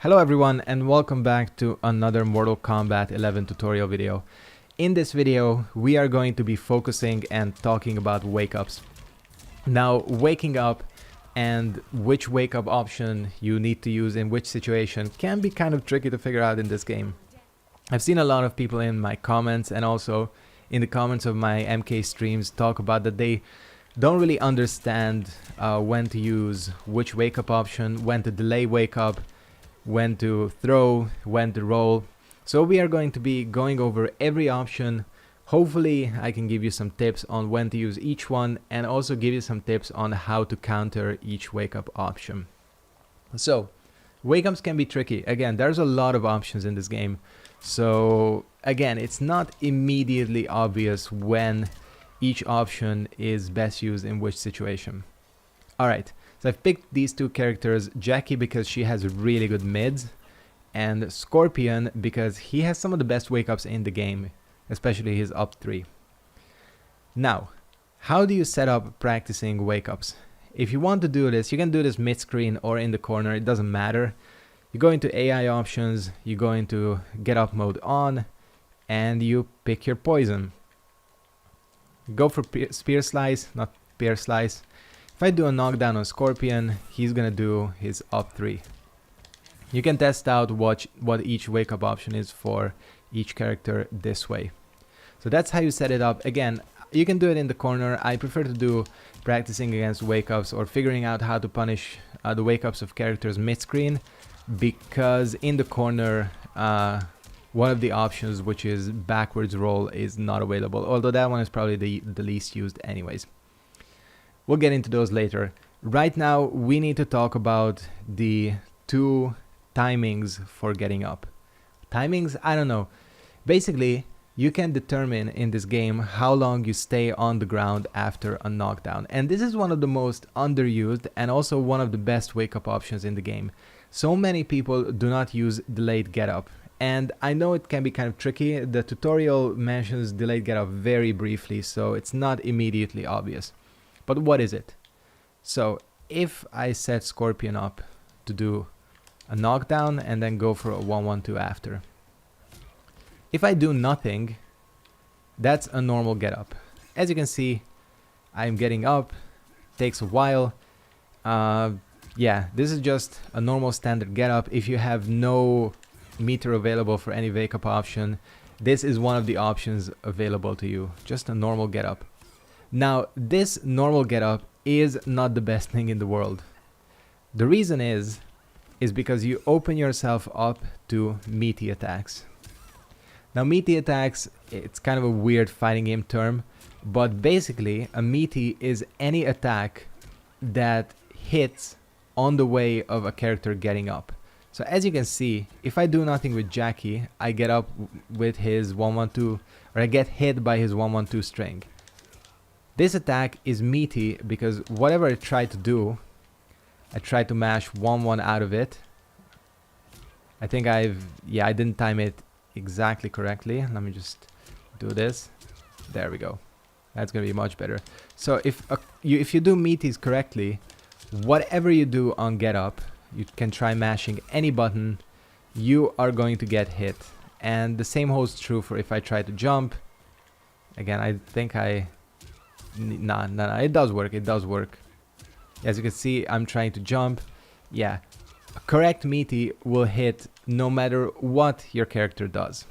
Hello everyone and welcome back to another Mortal Kombat 11 tutorial video. In this video we are going to be focusing and talking about wake-ups. Now waking up and which wake-up option you need to use in which situation can be kind of tricky to figure out in this game. I've seen a lot of people in my comments and also in the comments of my MK streams talk about that they don't really understand when to use which wake-up option, when to delay wake-up, when to throw, when to roll. So we are going to be going over every option. Hopefully I can give you some tips on when to use each one and also give you some tips on how to counter each wake up option. So wake ups can be tricky. Again, there's a lot of options in this game. So again, it's not immediately obvious when each option is best used in which situation. Alright. So I've picked these two characters, Jackie because she has really good mids, and Scorpion because he has some of the best wake-ups in the game, especially his up 3. Now, how do you set up practicing wake-ups? If you want to do this, you can do this mid-screen or in the corner, it doesn't matter. You go into AI options, you go into get up mode on, and you pick your poison. Go for spear slice, not pear slice. If I do a knockdown on Scorpion, he's gonna do his up 3. You can test out what each wake up option is for each character this way. So that's how you set it up. Again, you can do it in the corner. I prefer to do practicing against wake ups or figuring out how to punish the wake ups of characters mid-screen, because in the corner one of the options, which is backwards roll, is not available, although that one is probably the least used anyways. We'll get into those later. Right now, we need to talk about the two timings for getting up. Timings, I don't know. Basically, you can determine in this game how long you stay on the ground after a knockdown. And this is one of the most underused and also one of the best wake-up options in the game. So many people do not use delayed get-up. And I know it can be kind of tricky. The tutorial mentions delayed get-up very briefly, so it's not immediately obvious. But what is it? So if I set Scorpion up to do a knockdown and then go for a 1-1-2 after. If I do nothing, that's a normal get up. As you can see, I'm getting up, takes a while. Yeah, this is just a normal standard get up. If you have no meter available for any wake up option, this is one of the options available to you. Just a normal get up. Now, this normal getup is not the best thing in the world. The reason is because you open yourself up to meaty attacks. Now, meaty attacks, it's kind of a weird fighting game term, but basically, a meaty is any attack that hits on the way of a character getting up. So as you can see, if I do nothing with Jackie, I get up with his 1-1-2, or I get hit by his 1-1-2 string. This attack is meaty because whatever I try to do, I try to mash 1-1 out of it. I think I didn't time it exactly correctly. Let me just do this. There we go. That's gonna be much better. So if you do meaties correctly, whatever you do on get up, you can try mashing any button, you are going to get hit. And the same holds true for if I try to jump. Again, I think no, it does work. As you can see, I'm trying to jump. Yeah, a correct meaty will hit no matter what your character does.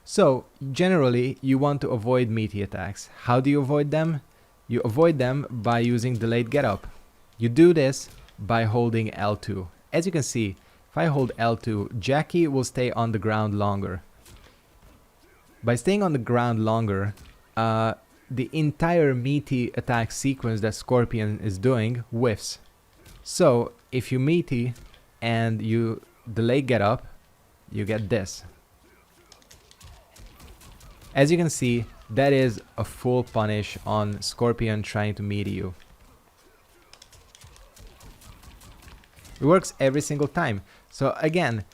So generally you want to avoid meaty attacks. How do you avoid them? You avoid them by using delayed get up. You do this by holding L2. As you can see, if I hold L2, Jackie will stay on the ground longer. By staying on the ground longer, the entire meaty attack sequence that Scorpion is doing whiffs. So if you meaty and you delay get up, you get this. As you can see, that is a full punish on Scorpion trying to meaty you. It works every single time. So again,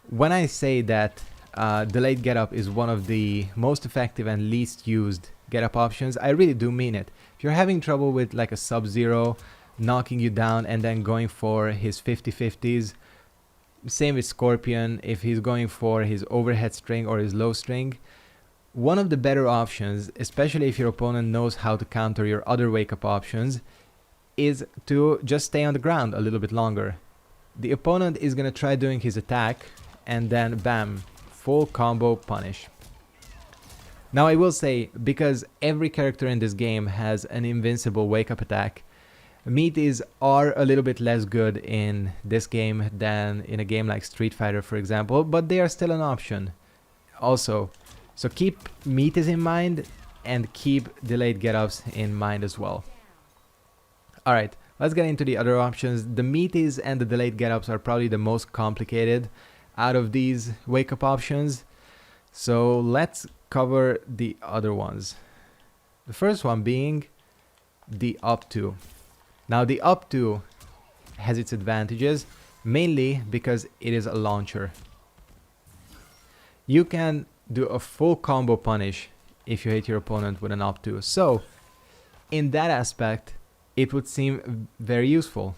when I say that delayed get up is one of the most effective and least used get up options, I really do mean it. If you're having trouble with like a Sub-Zero knocking you down and then going for his 50-50s, Same with Scorpion, if he's going for his overhead string or his low string. One of the better options, especially if your opponent knows how to counter your other wake up options, is to just stay on the ground a little bit longer. The opponent is gonna try doing his attack, and then bam, full combo punish. Now I will say, because every character in this game has an invincible wake up attack, Meaties are a little bit less good in this game than in a game like Street Fighter, for example, but they are still an option. Also, so keep Meaties in mind and keep delayed get-ups in mind as well. Alright, let's get into the other options. The Meaties and the delayed get-ups are probably the most complicated out of these wake-up options. So let's cover the other ones. The first one being the up 2. Now the up 2 has its advantages, mainly because it is a launcher. You can do a full combo punish if you hit your opponent with an up 2. So in that aspect, it would seem very useful.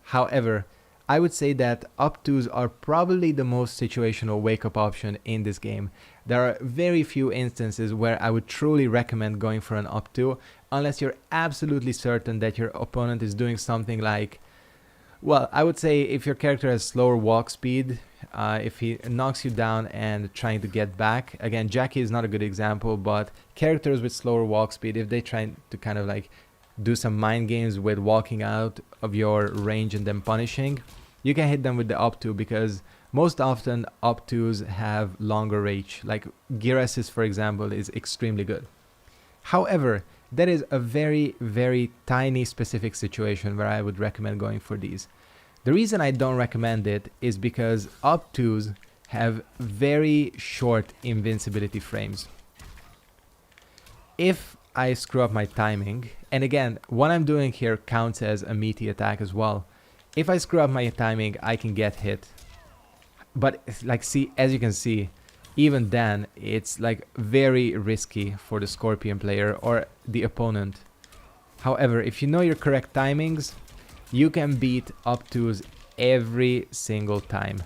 However, I would say that up 2s are probably the most situational wake up option in this game. There are very few instances where I would truly recommend going for an up 2 unless you're absolutely certain that your opponent is doing something like, well, I would say if your character has slower walk speed, if he knocks you down and trying to get back, again, Jackie is not a good example, but characters with slower walk speed, if they try to kind of like do some mind games with walking out of your range and then punishing, you can hit them with the up 2, because most often up 2s have longer reach. Like Giras's, for example, is extremely good. However, that is a very, very tiny specific situation where I would recommend going for these. The reason I don't recommend it is because up 2s have very short invincibility frames. If I screw up my timing, and again, what I'm doing here counts as a meaty attack as well. If I screw up my timing, I can get hit. But like, see, as you can see, even then, it's like very risky for the Scorpion player or the opponent. However, if you know your correct timings, you can beat up 2s every single time.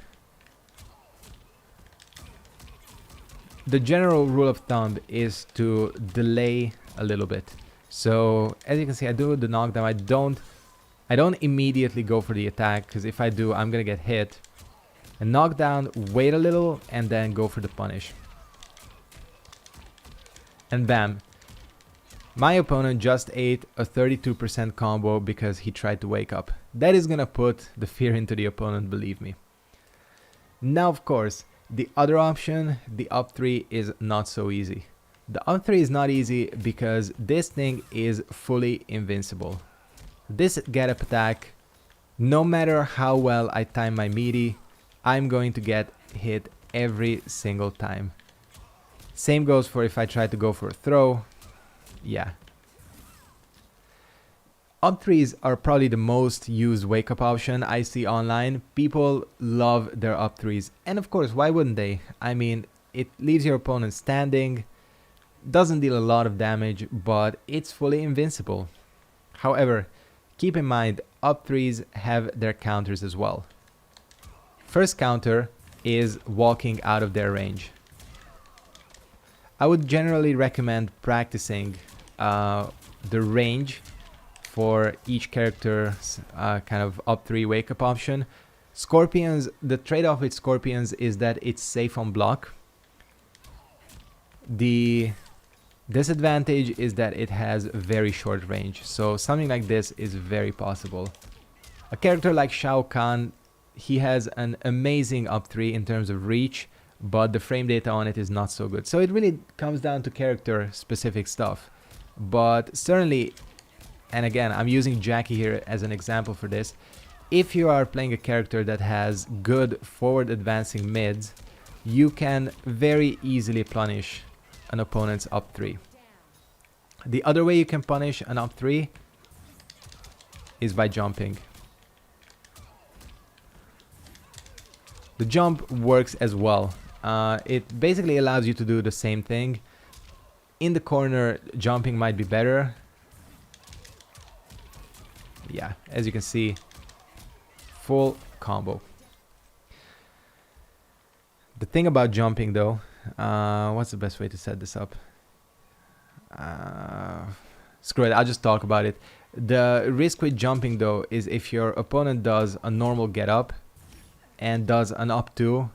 The general rule of thumb is to delay a little bit. So as you can see, I do the knockdown. I don't immediately go for the attack, because if I do, I'm gonna get hit. And knockdown, wait a little, and then go for the punish. And bam. My opponent just ate a 32% combo because he tried to wake up. That is gonna put the fear into the opponent, believe me. Now, of course, the other option, the up 3, is not so easy. The up 3 is not easy because this thing is fully invincible. This get up attack, no matter how well I time my meaty, I'm going to get hit every single time. Same goes for if I try to go for a throw. Yeah. Up 3s are probably the most used wake up option I see online. People love their up 3s. And of course, why wouldn't they? I mean, it leaves your opponent standing, doesn't deal a lot of damage, but it's fully invincible. However, keep in mind, up 3s have their counters as well. First counter is walking out of their range. I would generally recommend practicing the range for each character's kind of up 3 wake up option. Scorpions, the trade-off with Scorpions is that it's safe on block. The disadvantage is that it has very short range, so something like this is very possible. A character like Shao Kahn, he has an amazing up 3 in terms of reach, but the frame data on it is not so good. So it really comes down to character specific stuff. But certainly, and again, I'm using Jackie here as an example for this, if you are playing a character that has good forward advancing mids, you can very easily punish an opponent's up 3. The other way you can punish an up 3 is by jumping. The jump works as well. It basically allows you to do the same thing. In the corner, jumping might be better. Yeah, as you can see, full combo. The thing about jumping though, what's the best way to set this up? Screw it, I'll just talk about it. The risk with jumping though is if your opponent does a normal get up and does an up 2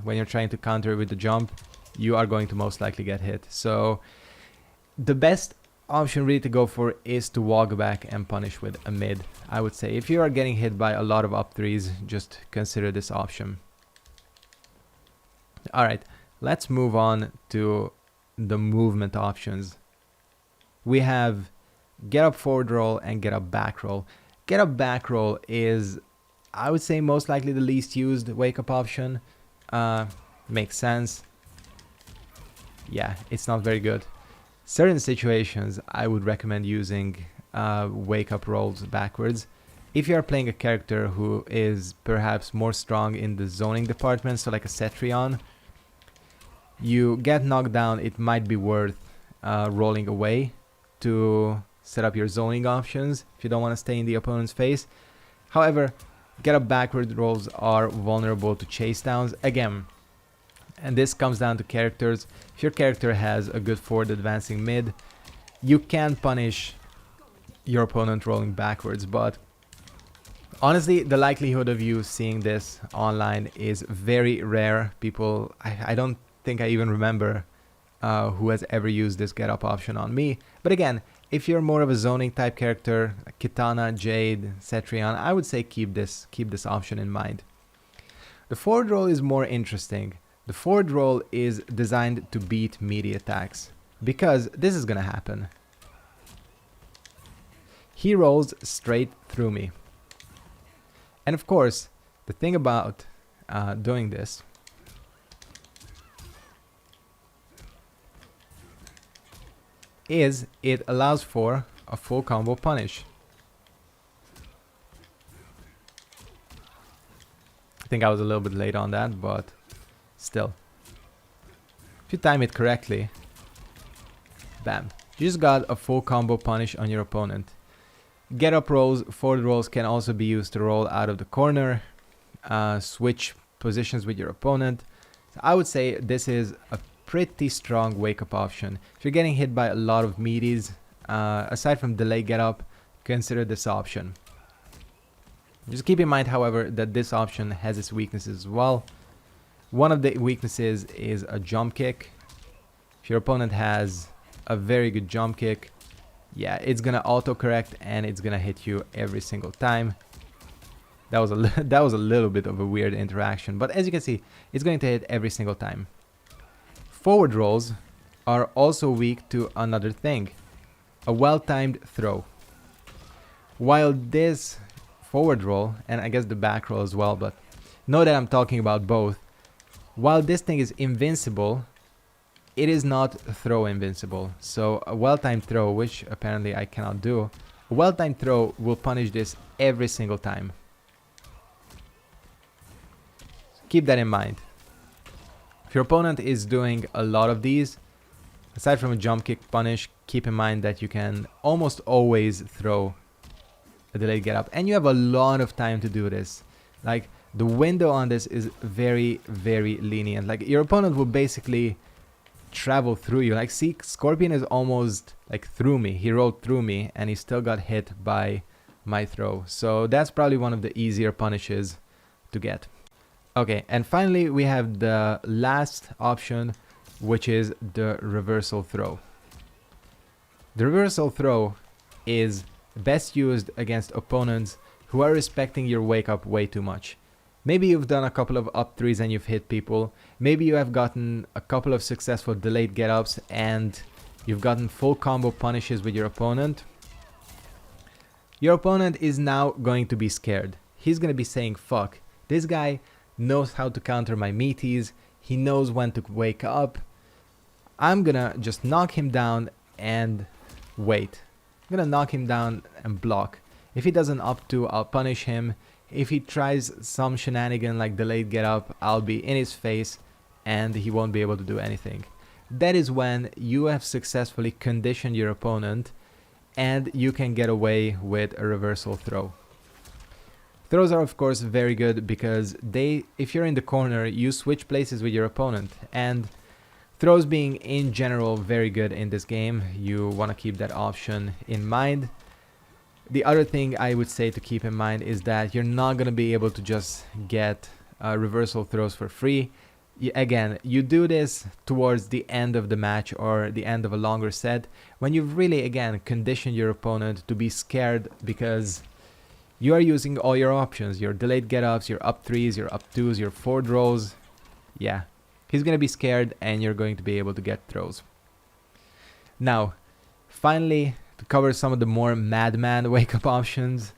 when you're trying to counter with the jump, you are going to most likely get hit. So the best option really to go for is to walk back and punish with a mid. I would say if you are getting hit by a lot of up 3s, just consider this option. Alright, let's move on to the movement options. We have get up forward roll and get up back roll. Get up back roll is, I would say, most likely the least used wake up option. Makes sense. Yeah, it's not very good. Certain situations I would recommend using wake up rolls backwards. If you are playing a character who is perhaps more strong in the zoning department, so like a Cetrion, you get knocked down, it might be worth rolling away to set up your zoning options if you don't want to stay in the opponent's face. However, get up backward rolls are vulnerable to chase downs again, and this comes down to characters. If your character has a good forward advancing mid, you can punish your opponent rolling backwards, but honestly the likelihood of you seeing this online is very rare. People, I don't think I even remember who has ever used this get up option on me. But again, if you're more of a zoning type character, Kitana, Jade, Cetrion, I would say keep this option in mind. The forward roll is more interesting. The forward roll is designed to beat meaty attacks, because this is gonna happen. He rolls straight through me. And of course, the thing about doing this is it allows for a full combo punish. I think I was a little bit late on that, but still. If you time it correctly, bam, you just got a full combo punish on your opponent. Get up rolls, forward rolls can also be used to roll out of the corner, switch positions with your opponent. So I would say this is a pretty strong wake up option. If you're getting hit by a lot of meaties, aside from delay get up, consider this option. Just keep in mind, however, that this option has its weaknesses as well. One of the weaknesses is a jump kick. If your opponent has a very good jump kick, yeah, it's gonna autocorrect and it's gonna hit you every single time. That was a little bit of a weird interaction, but as you can see, it's going to hit every single time. Forward rolls are also weak to another thing, a well-timed throw. While this forward roll, and I guess the back roll as well, but know that I'm talking about both, while this thing is invincible, it is not throw invincible. So a well-timed throw, which apparently I cannot do, a well-timed throw will punish this every single time. Keep that in mind. If your opponent is doing a lot of these, aside from a jump kick punish, keep in mind that you can almost always throw a delayed get up, and you have a lot of time to do this. Like, the window on this is very, very lenient. Like, your opponent will basically travel through you. Like, see, Scorpion is almost like through me. He rolled through me and he still got hit by my throw. So that's probably one of the easier punishes to get. Okay, and finally we have the last option, which is the reversal throw. The reversal throw is best used against opponents who are respecting your wake up way too much. Maybe you've done a couple of up 3s and you've hit people. Maybe you have gotten a couple of successful delayed get ups and you've gotten full combo punishes with your opponent. Your opponent is now going to be scared. He's going to be saying, fuck, this guy knows how to counter my meaties. He knows when to wake up. I'm gonna just knock him down and wait. I'm gonna knock him down and block. If he doesn't up 2, I'll punish him. If he tries some shenanigan like delayed get up, I'll be in his face and he won't be able to do anything. That is when you have successfully conditioned your opponent and you can get away with a reversal throw. Throws are of course very good because if you're in the corner, you switch places with your opponent, and throws being in general very good in this game, you want to keep that option in mind. The other thing I would say to keep in mind is that you're not going to be able to just get reversal throws for free. Again, you do this towards the end of the match or the end of a longer set, when you've really, again, conditioned your opponent to be scared because you are using all your options, your delayed get-ups, your up 3s, your up 2s, your forward rolls. Yeah, he's going to be scared and you're going to be able to get throws. Now, finally, to cover some of the more madman wake-up options,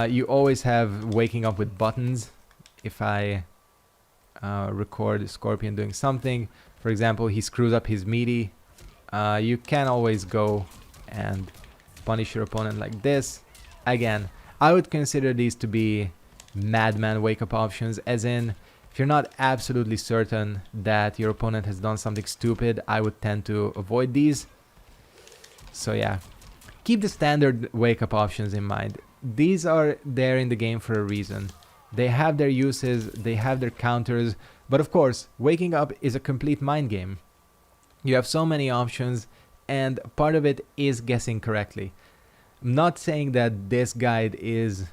you always have waking up with buttons. If I record Scorpion doing something, for example, he screws up his Meaty, you can always go and punish your opponent like this. Again, I would consider these to be madman wake-up options, as in, if you're not absolutely certain that your opponent has done something stupid, I would tend to avoid these. So yeah, keep the standard wake-up options in mind. These are there in the game for a reason. They have their uses, they have their counters, but of course, waking up is a complete mind game. You have so many options, and part of it is guessing correctly. I'm not saying that this guide is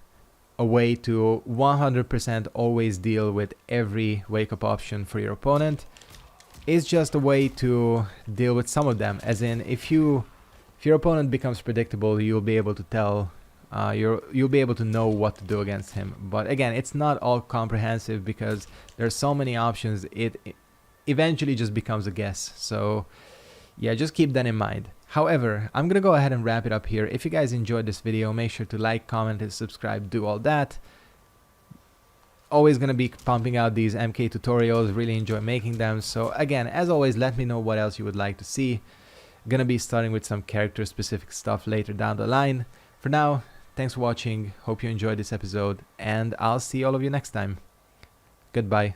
a way to 100% always deal with every wake-up option for your opponent. It's just a way to deal with some of them, as in, if your opponent becomes predictable, you'll be able to tell, you'll be able to know what to do against him. But again, it's not all comprehensive because there's so many options, it eventually just becomes a guess. So yeah, just keep that in mind. However, I'm gonna go ahead and wrap it up here. If you guys enjoyed this video, make sure to like, comment, and subscribe, do all that. Always gonna be pumping out these MK tutorials, really enjoy making them. So again, as always, let me know what else you would like to see. Gonna be starting with some character specific stuff later down the line. For now, thanks for watching, hope you enjoyed this episode, and I'll see all of you next time. Goodbye.